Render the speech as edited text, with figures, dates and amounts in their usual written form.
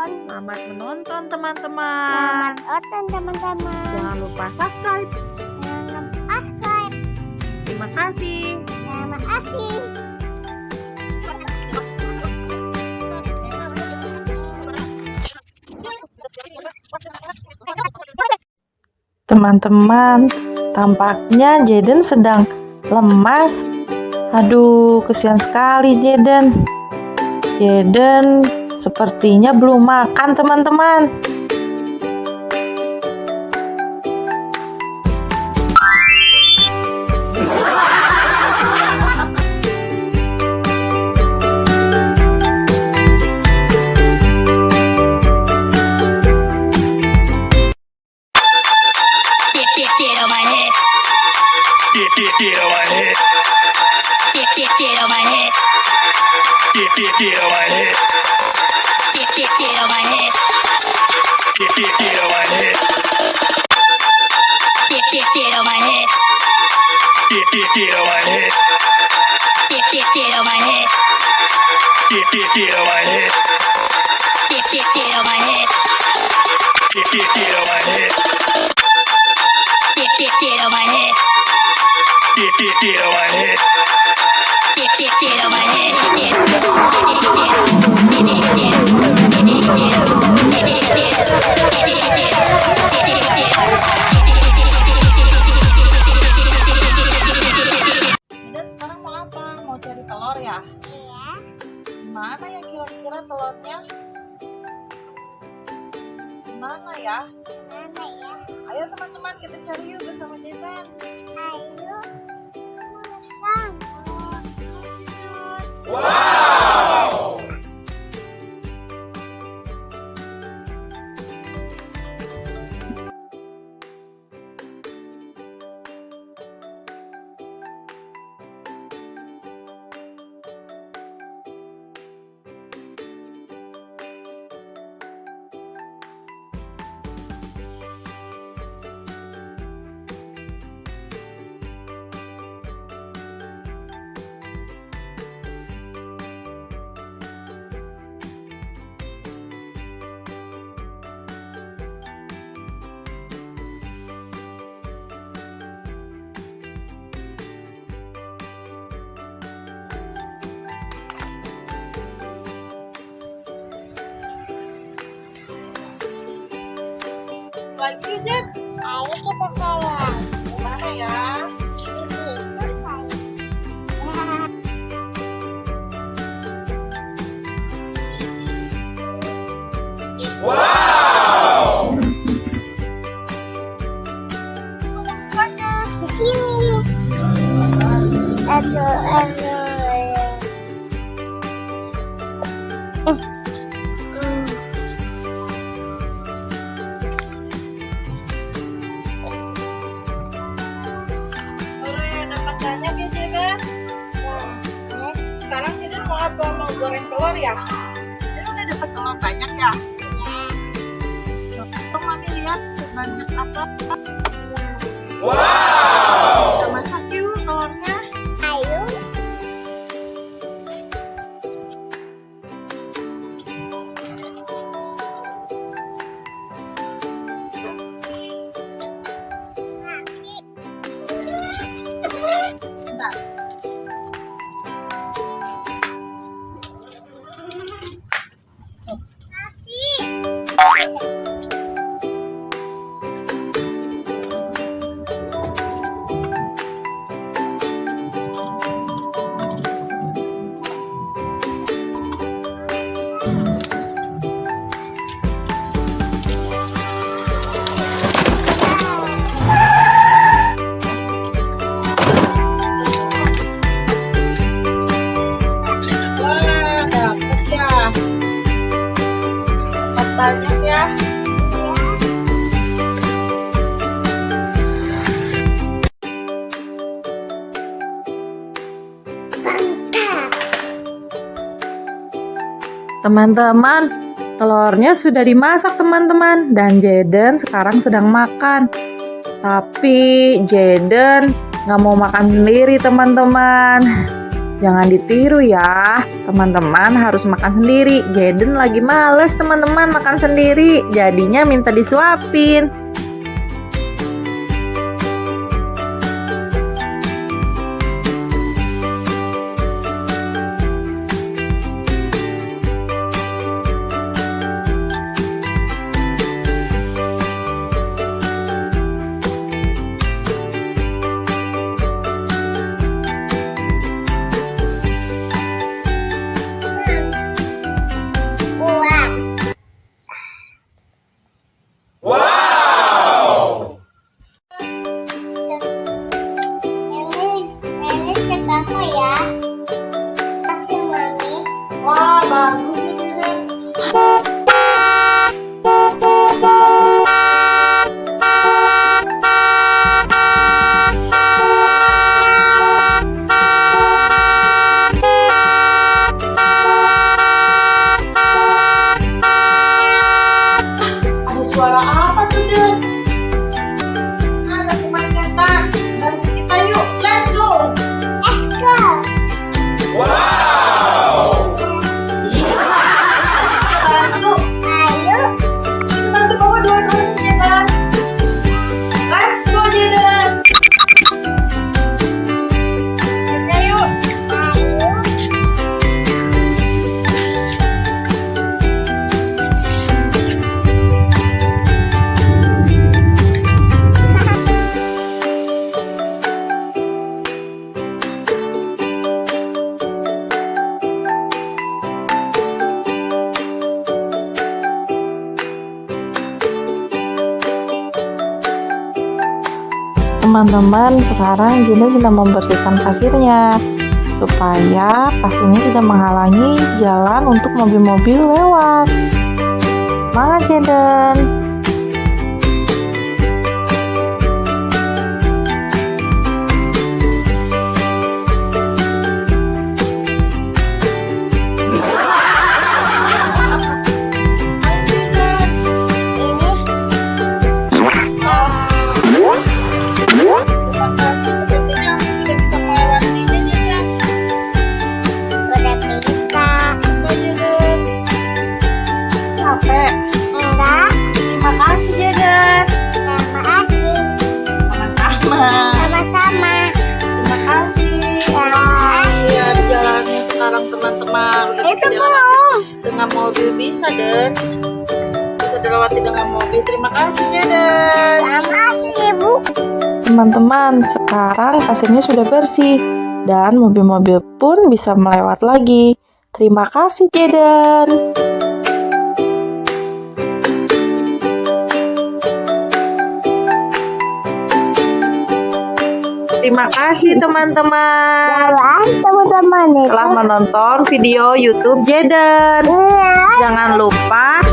Selamat menonton teman-teman. Jangan lupa subscribe. Terima kasih. Teman-teman, tampaknya Jaden sedang lemas. Aduh, kesian sekali Jaden. Jaden sepertinya belum makan, teman-teman. Get on my head. Get on my head. Get on my head. Get on my head. Get on my head. Get on my head. Get on my head. Get on my head. Get on my head. Get on my head. Get on my head. Get on my head. Get on my head. Get on my head. Get on my head. Dan sekarang mau apa? Mau cari telur ya? Mana ya kira-kira telurnya? Mana ya? Ayo teman-teman kita cari yuk bersama Jaden. Wow! Lagi Jen. Ayo kita kayak Mana ya? di sini. Aduh. Dapat banyak ya Jaden. Sekarang Jaden mau apa? Mau goreng telur ya? Jaden udah dapat telur banyak ya? Coba Mami lihat sebanyak apa. Wow! Kita masak yuk telurnya. Ayo. Bentar. Wah, dapet ya. Banyak ya. Teman-teman, telurnya sudah dimasak teman-teman, dan Jaden sekarang sedang makan. Tapi Jaden nggak mau makan sendiri teman-teman. Jangan ditiru ya, teman-teman harus makan sendiri. Jaden lagi males teman-teman makan sendiri, jadinya minta disuapin. Ini kenapa ya? Kasih mami. Wah, bagus ya Jaden. Ada suara apa tuh, Den? Ada kemacetan. Bantu kita yuk, let's go. Let's go. Bantu, Ayo. bantu bawa dua-duanya Jaden. Let's go Jaden. Kita yuk. Ayo. Teman-teman, sekarang Jaden sedang membersihkan pasirnya supaya pasirnya tidak menghalangi jalan untuk mobil-mobil lewat. Semangat Jaden. Udah bisa. Capek. Enggak. Terima kasih Jaden. Terima kasih. Sama-sama. Sama-sama. Terima kasih. Terima kasih. Lihat jalannya sekarang teman-teman. Udah Itu bisa jalan belum. dengan mobil bisa Den. Bisa dilewati dengan mobil. Terima kasih Jaden. Terima kasih ibu. Teman-teman, sekarang pasirnya sudah bersih dan mobil-mobil pun bisa melewat lagi. Terima kasih Jaden. Terima kasih teman-teman Teman-teman itu. telah menonton video YouTube Jaden. Iya. Jangan lupa